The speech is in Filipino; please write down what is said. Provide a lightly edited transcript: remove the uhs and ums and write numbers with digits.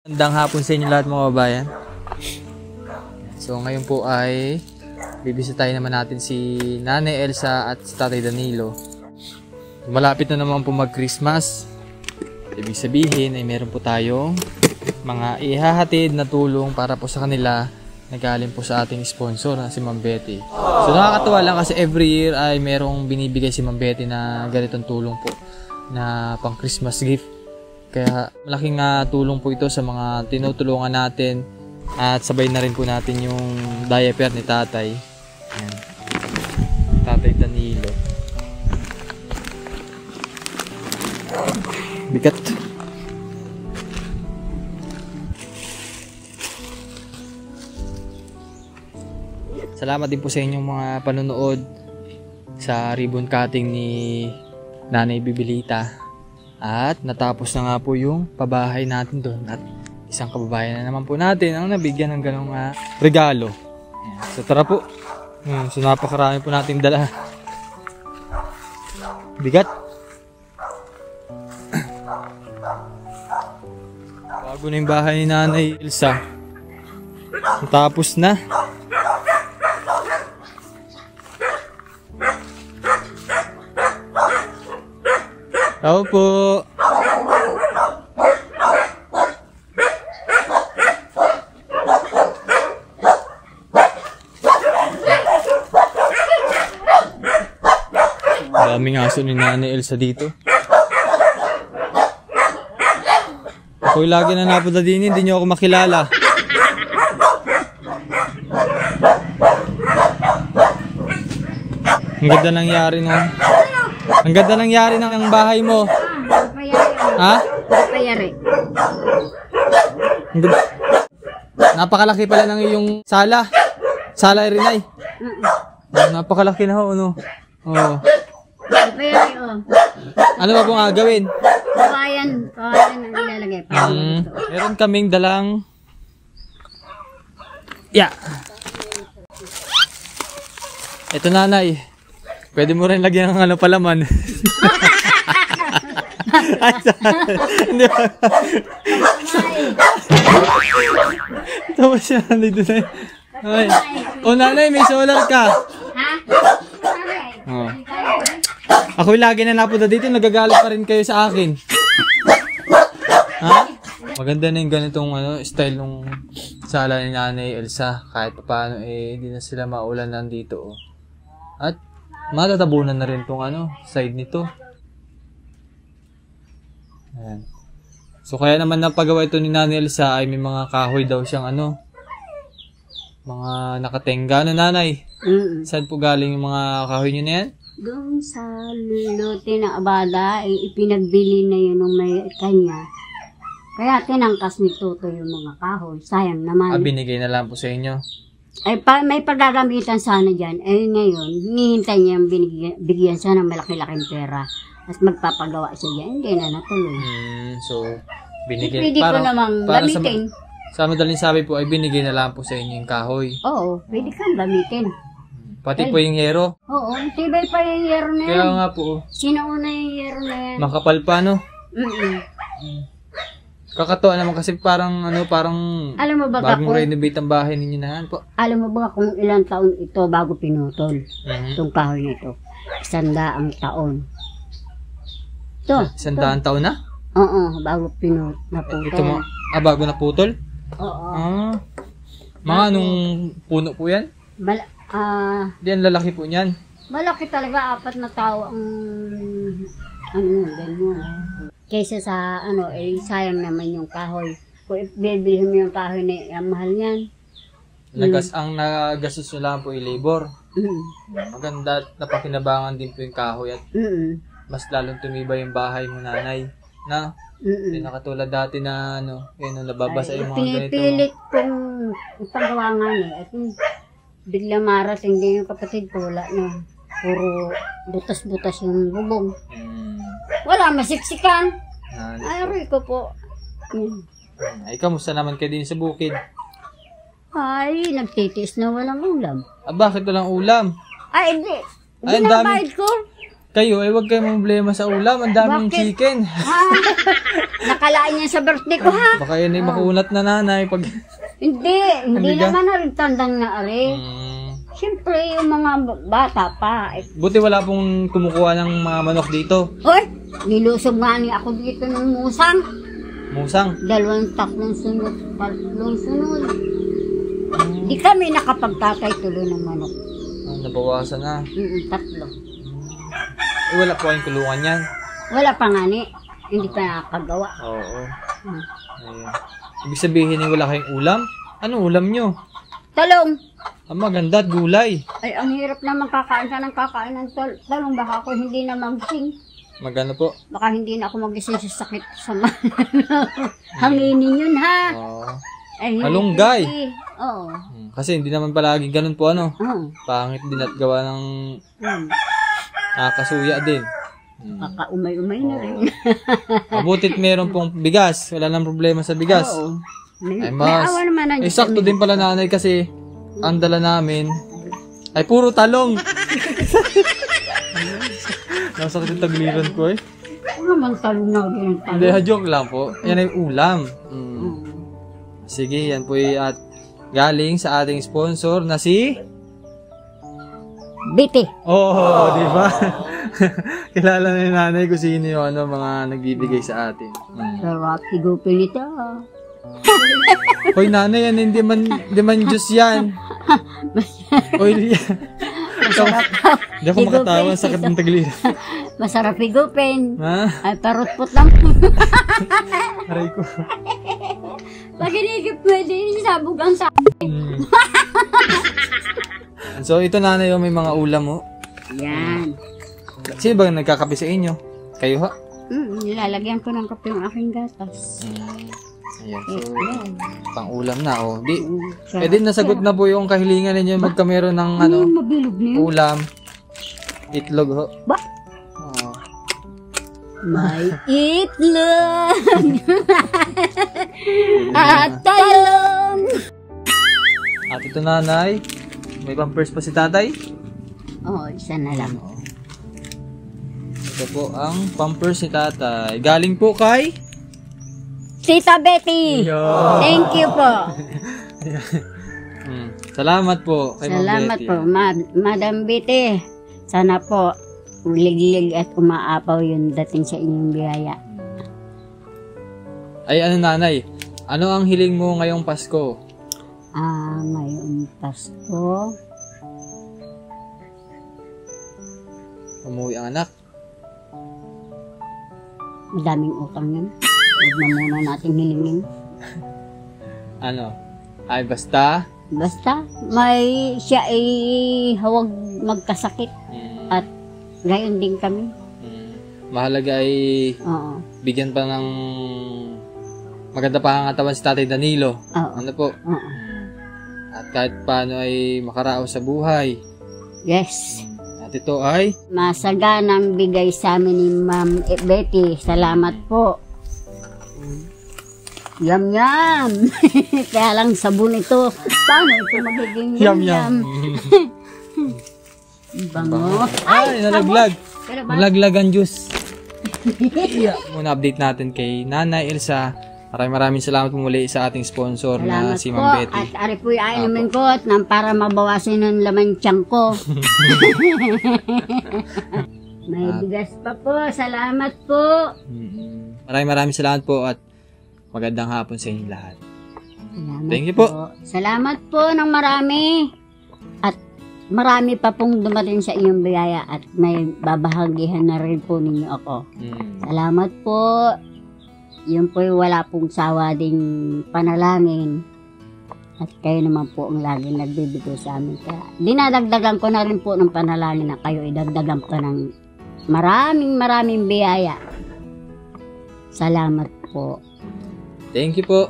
Magandang hapon sa inyo lahat mga kabayan. So ngayon po ay bibisitahin naman natin si Nanay Elsa at si Tatay Danilo. Malapit na naman po mag-Christmas. Ibig sabihin ay meron po tayong mga ihahatid na tulong para po sa kanila na galing po sa ating sponsor na si Ma'am Betty. So nakakatuwa lang kasi every year ay merong binibigay si Ma'am Betty na ganitong tulong po na pang Christmas gift. Kaya malaking tulong po ito sa mga tinutulungan natin at sabay na rin po natin yung diaper ni Tatay. Ayan. Tatay Danilo. Bigat. Salamat din po sa inyong mga panonood sa ribbon cutting ni Nanay Bibilita. At natapos na nga po yung pabahay natin doon. At isang kababayan na naman po natin ang nabigyan ng ganong regalo. Ayan. So tara po. So napakarami po natin dala. Bigat. Bago na yung bahay ni Nanay Elsa. Natapos na. Tao po. Daming aso ni Nanay Elsa dito. Ako'y lagi na napunta din, hindi niyo ako makilala. Ang ganda nangyari no. Ang ganda nangyari ng bahay mo. Ha? Payari. Napakalaki pala ng iyong sala. Sala rin ay. Napakalaki na ho, ano? Oh. Payari, oh. Ano ba pong gagawin? Kawayan ang ilalagay. Meron kaming dalang Ito Nanay. Pwede mo rin lagyan ng palaman. Hindi ba? Tawa siya Nanay doon ay. O Nanay, may solar ka. Ha? Oh. Ako'y lagi na napunta dito, nagagalit pa rin kayo sa akin. Ha? Maganda na yung ganitong style ng sala ni Nanay Elsa. Kahit paano hindi na sila maulan nandito. At matatabunan na rin tong side nito. Ayan. So kaya naman napagawa ito ni Nanay Elsa ay may mga kahoy daw siyang mga nakatenga. Nanay? Saan po galing yung mga kahoy nyo na yan? Doon sa lote ng Abada, ipinagbili na yun ng may kanya. Kaya tinangkas ni Toto yung mga kahoy. Sayang naman. Binigay na lang po sa inyo. Ay, may paggagamitan sana dyan. Eh ngayon, hinihintay niya yung bigyan siya ng malaki-laking pera. At magpapagawa siya dyan. Hindi na natuloy. So, binigay. Pwede ko namang gamitin. Sa madaling sabi po ay binigay na lang po sa inyo yung kahoy. Oo, pwede kang gamitin. Pati po yung yero. Oo, tibay pa yung yero na yan. Kaya nga po. Sinauna yung yero na yan. Makapal pa Kakatuwa naman kasi parang alam mo ba bagong renovate ang bahay ninyo na yan po. Alam mo ba kung ilang taon ito bago pinutol? Itong kahoy na ito. 100 taon. Ito. 100 taon na? Oo, bago naputol. Ito bago naputol? Oo. Mga anong puno po yan? Di ang lalaki po niyan. Malaki talaga, 4 na tao ang ganyan. Kaysa sa sayang naman yung kahoy. Kung bibilhin mo yung kahoy na mahal yan. Ang nagastos nyo lang po yung labor. Maganda at napakinabangan din po yung kahoy at mas lalong tumibay yung bahay mo Nanay. Na? Hindi nakatulad dati na nababasa yung mga ganito. Pinipilit kong ipagawa nga niya. At bigla marating din yung kapatid ko, wala na. Puro butas-butas yung bubong. Wala, masiksikan. Ay, ko po. Ay, kamusta naman kayo din sa bukid? Ay, nagtitiis na walang ulam. Bakit walang ulam? Ay, hindi. Ay, ang dami. Binabayad ko. Kayo, wag kayong problema sa ulam. Ang daming Bakit? chicken. Ha? Nakalaan niya sa birthday ko, ha? Baka yun ay makunat na nanay pag... Hindi Halika. naman na rin tandang na ari. Siyempre, yung mga bata pa. Buti wala pong kumukuha ng mga manok dito. Hoy, nilusog nga ni ako dito ng musang. Musang. 2, 3 sunod, 4 sunod. Di kami nakapagtatay tuloy ng manok. Nabawasan na. 3. Wala po kayong kulungan yan. Wala pa nga ni. Hindi pa nakakagawa. Oo. Ayan. Ibig sabihin wala kayong ulam? Anong ulam nyo? Talong. Ang maganda at gulay. Ay, ang hirap naman kakain ng talong. Baka ako hindi na magising. Magano po? Baka hindi na ako magising sa sakit sa hanginin yun, ha? Oo. Ay, Malunggay. Oo. Kasi hindi naman palagi ganun po ano. Oo. Pangit din at gawa ng nakakasuya din. Baka umay-umay na rin. Mabutit meron pong bigas. Wala nang problema sa bigas. Oo. May Ay, mas. awa naman ang Sakto din pala nanay kasi ang dala namin ay puro talong. Nasakit yung tagliran ko eh. Ano naman talong na din ang Hindi, talong? joke lang po. Yan ay ulam. Sige, yan po at galing sa ating sponsor na si... Biti. Oh, di ba? Kilala na yung nanay ko sino yung mga nagbibigay sa atin. Sarap higupin ito. Hoy nanay, yan hindi man juice yan. Oily yan. Hindi ako makatawa, sakit ng tagliran. Masarap higupin. Ha? Ay, parutpot lang. Aray ko. Pag hinigip pwede, sabog ang sa... So ito nanay, may mga ulam mo. Yan. Sino ba nagkakape sa inyo? Kayo ha? Nilalagyan ko ng kape yung aking gatas. Ayan, so pang ulam na oh. Di, Sarap. pwede nasagot na po yung kahilingan ninyo magkameron ng Mabilog na yun. ulam. Itlog ho. Ba? Oh. May itlog. At talong. At ito nanay, may pampers pa si tatay. Oh, isa na lang. Ito po ang pampers ni tatay. Galing po kay... Tita Betty. Yo. Thank you po. Salamat po kay Ma'am Salamat Betty. po, Madam Betty. Sana po ulig-lig at umaapaw yung dating sa inyong biyaya. Ay ano nanay, ano ang hiling mo ngayong Pasko? Ngayong Pasko. Umuwi ang anak. Madaming utang yun. Huwag na muna natin hilingin. Ano? Ay basta. Basta, siya ay hawag magkasakit. At gayon din kami. Mahalaga ay Oo. bigyan pa ng maganda pa ang katawan si Tatay Danilo. Oo. Ano po? Oo. At kahit paano ay makaraos sa buhay. Yes. At ito ay Masaganang bigay sa amin ni Ma'am Betty. Salamat po. Yum yum. Kaya lang sabon ito. Paano ito magiging yum yum? Bango. Ay, nalaglag. Pero ba? Nalaglag ang juice. Muna update natin kay Nanay Elsa. Maraming salamat po muli sa ating sponsor na Salamat si po. Ma'am Betty. At ari po yung inumin ko at para mabawasan ng laman tiyang ko. May bigas pa po. Salamat po. Maraming salamat po at magandang hapon sa inyong lahat. Salamat Thank you po. Salamat po ng marami. At marami pa pong dumating sa inyong biyaya at may babahagihan na rin po ninyo ako. Salamat po. Yun po wala pong sawa ding panalangin. At kayo naman po ang laging nagbibigay sa amin. Kaya dinadagdagan ko na rin po ng panalangin na kayo idagdagan pa ng maraming biyaya. Salamat po. Thank you po.